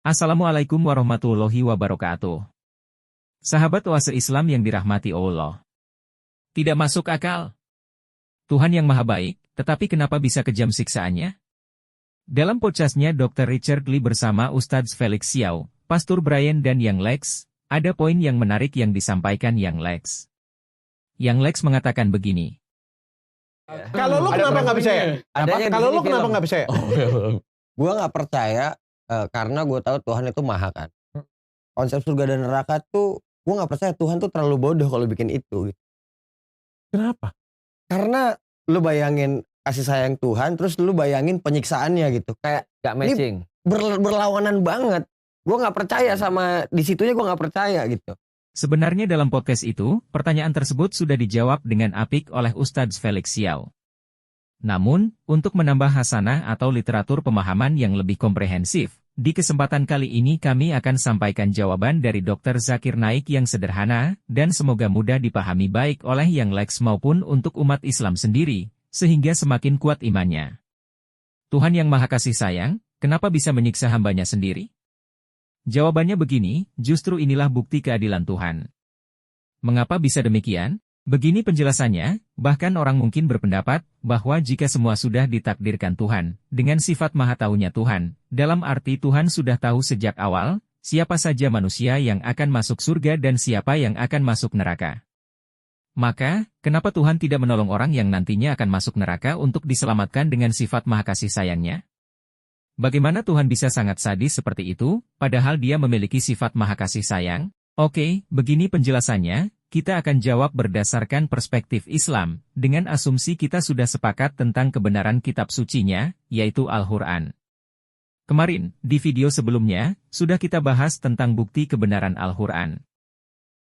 Assalamualaikum warahmatullahi wabarakatuh. Sahabat Oase Islam yang dirahmati Allah. Tidak masuk akal. Tuhan yang maha baik, tetapi kenapa bisa kejam siksaannya? Dalam podcastnya Dr. Richard Lee bersama Ustadz Felix Xiao, Pastor Brian dan Yang Lex, ada poin yang menarik yang disampaikan Yang Lex. Yang Lex mengatakan begini. Kalau lu kenapa nggak percaya? Kalau lu kenapa nggak percaya? Gue nggak percaya karena gue tahu Tuhan itu maha kan. Konsep surga dan neraka tuh gue nggak percaya Tuhan tuh terlalu bodoh kalau bikin itu. Kenapa? Karena lu bayangin kasih sayang Tuhan, terus lu bayangin penyiksaannya gitu. Kayak gak matching. Berlawanan banget. Gue nggak percaya sama di situnya, gue nggak percaya gitu. Sebenarnya dalam podcast itu, pertanyaan tersebut sudah dijawab dengan apik oleh Ustadz Felix Xiao. Namun, untuk menambah hasanah atau literatur pemahaman yang lebih komprehensif, di kesempatan kali ini kami akan sampaikan jawaban dari Dr. Zakir Naik yang sederhana, dan semoga mudah dipahami baik oleh Yang Lex maupun untuk umat Islam sendiri, sehingga semakin kuat imannya. Tuhan yang Maha Kasih Sayang, kenapa bisa menyiksa hambanya sendiri? Jawabannya begini, justru inilah bukti keadilan Tuhan. Mengapa bisa demikian? Begini penjelasannya, bahkan orang mungkin berpendapat bahwa jika semua sudah ditakdirkan Tuhan, dengan sifat maha taunya Tuhan, dalam arti Tuhan sudah tahu sejak awal, siapa saja manusia yang akan masuk surga dan siapa yang akan masuk neraka. Maka, kenapa Tuhan tidak menolong orang yang nantinya akan masuk neraka untuk diselamatkan dengan sifat maha kasih sayangnya? Bagaimana Tuhan bisa sangat sadis seperti itu, padahal Dia memiliki sifat maha kasih sayang? Oke, begini penjelasannya. Kita akan jawab berdasarkan perspektif Islam, dengan asumsi kita sudah sepakat tentang kebenaran kitab sucinya, yaitu Al-Quran. Kemarin, di video sebelumnya, sudah kita bahas tentang bukti kebenaran Al-Quran.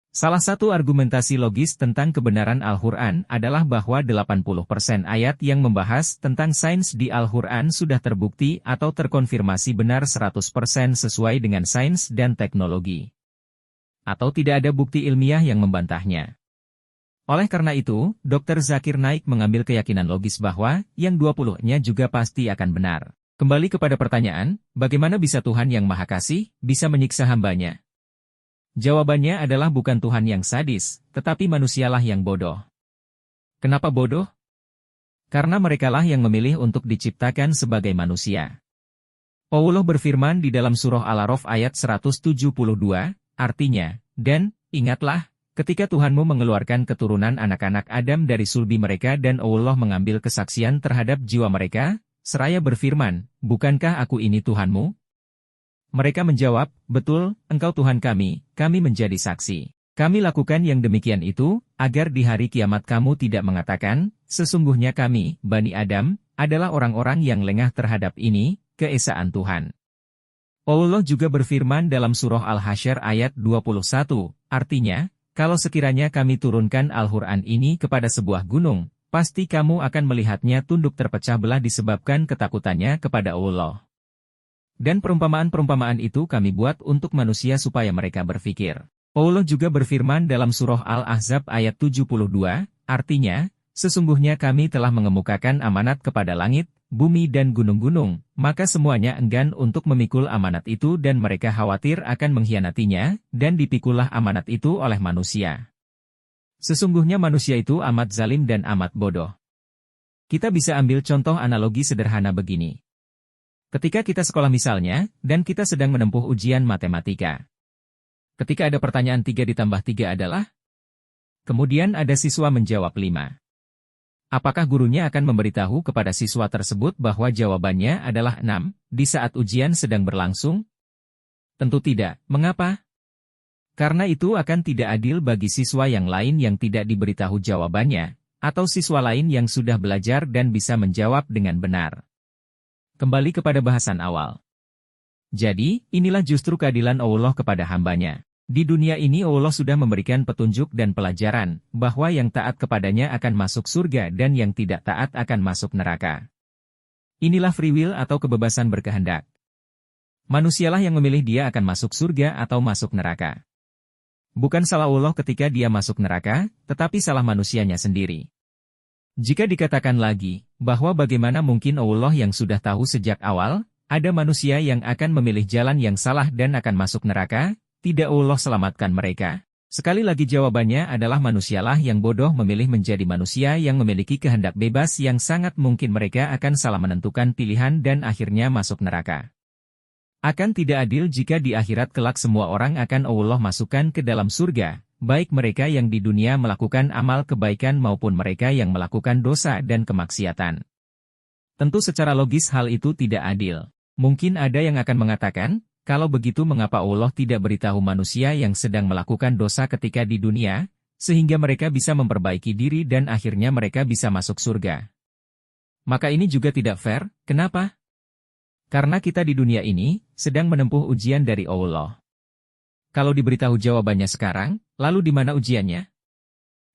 Salah satu argumentasi logis tentang kebenaran Al-Quran adalah bahwa 80% ayat yang membahas tentang sains di Al-Quran sudah terbukti atau terkonfirmasi benar 100% sesuai dengan sains dan teknologi. Atau tidak ada bukti ilmiah yang membantahnya. Oleh karena itu, Dr. Zakir Naik mengambil keyakinan logis bahwa yang 20-nya juga pasti akan benar. Kembali kepada pertanyaan, bagaimana bisa Tuhan yang Maha Kasih bisa menyiksa hambanya? Jawabannya adalah bukan Tuhan yang sadis, tetapi manusialah yang bodoh. Kenapa bodoh? Karena merekalah yang memilih untuk diciptakan sebagai manusia. Allah berfirman di dalam surah Al-A'raf ayat 172, artinya, dan, ingatlah, ketika Tuhanmu mengeluarkan keturunan anak-anak Adam dari sulbi mereka dan Allah mengambil kesaksian terhadap jiwa mereka, seraya berfirman, bukankah aku ini Tuhanmu? Mereka menjawab, betul, engkau Tuhan kami menjadi saksi. Kami lakukan yang demikian itu, agar di hari kiamat kamu tidak mengatakan, sesungguhnya kami, Bani Adam, adalah orang-orang yang lengah terhadap ini, keesaan Tuhan. Allah juga berfirman dalam surah Al-Hasyr ayat 21, artinya, kalau sekiranya kami turunkan Al-Quran ini kepada sebuah gunung, pasti kamu akan melihatnya tunduk terpecah belah disebabkan ketakutannya kepada Allah. Dan perumpamaan-perumpamaan itu kami buat untuk manusia supaya mereka berpikir. Allah juga berfirman dalam surah Al-Ahzab ayat 72, artinya, sesungguhnya kami telah mengemukakan amanat kepada langit, bumi dan gunung-gunung, maka semuanya enggan untuk memikul amanat itu dan mereka khawatir akan mengkhianatinya, dan dipikulah amanat itu oleh manusia. Sesungguhnya manusia itu amat zalim dan amat bodoh. Kita bisa ambil contoh analogi sederhana begini. Ketika kita sekolah misalnya, dan kita sedang menempuh ujian matematika. Ketika ada pertanyaan 3 ditambah 3 adalah? Kemudian ada siswa menjawab 5. Apakah gurunya akan memberitahu kepada siswa tersebut bahwa jawabannya adalah 6, di saat ujian sedang berlangsung? Tentu tidak. Mengapa? Karena itu akan tidak adil bagi siswa yang lain yang tidak diberitahu jawabannya, atau siswa lain yang sudah belajar dan bisa menjawab dengan benar. Kembali kepada bahasan awal. Jadi, inilah justru keadilan Allah kepada hambanya. Di dunia ini Allah sudah memberikan petunjuk dan pelajaran, bahwa yang taat kepadanya akan masuk surga dan yang tidak taat akan masuk neraka. Inilah free will atau kebebasan berkehendak. Manusialah yang memilih dia akan masuk surga atau masuk neraka. Bukan salah Allah ketika dia masuk neraka, tetapi salah manusianya sendiri. Jika dikatakan lagi, bahwa bagaimana mungkin Allah yang sudah tahu sejak awal, Ada manusia yang akan memilih jalan yang salah dan akan masuk neraka, tidak Allah selamatkan mereka. Sekali lagi jawabannya adalah manusialah yang bodoh memilih menjadi manusia yang memiliki kehendak bebas yang sangat mungkin mereka akan salah menentukan pilihan dan akhirnya masuk neraka. Akan tidak adil jika di akhirat kelak semua orang akan Allah masukkan ke dalam surga, baik mereka yang di dunia melakukan amal kebaikan maupun mereka yang melakukan dosa dan kemaksiatan. Tentu secara logis hal itu tidak adil. Mungkin ada yang akan mengatakan, kalau begitu mengapa Allah tidak beritahu manusia yang sedang melakukan dosa ketika di dunia, sehingga mereka bisa memperbaiki diri dan akhirnya mereka bisa masuk surga. Maka ini juga tidak fair, kenapa? Karena kita di dunia ini, sedang menempuh ujian dari Allah. Kalau diberitahu jawabannya sekarang, lalu di mana ujiannya?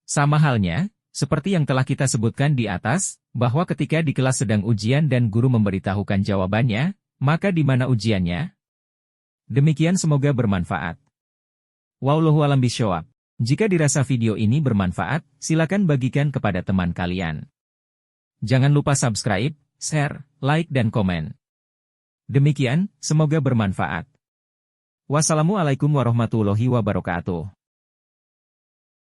Sama halnya, seperti yang telah kita sebutkan di atas, bahwa ketika di kelas sedang ujian dan guru memberitahukan jawabannya, maka di mana ujiannya? Demikian semoga bermanfaat. Wallahu a'lam bishawab. Jika dirasa video ini bermanfaat, silakan bagikan kepada teman kalian. Jangan lupa subscribe, share, like dan komen. Demikian, semoga bermanfaat. Wassalamualaikum warahmatullahi wabarakatuh.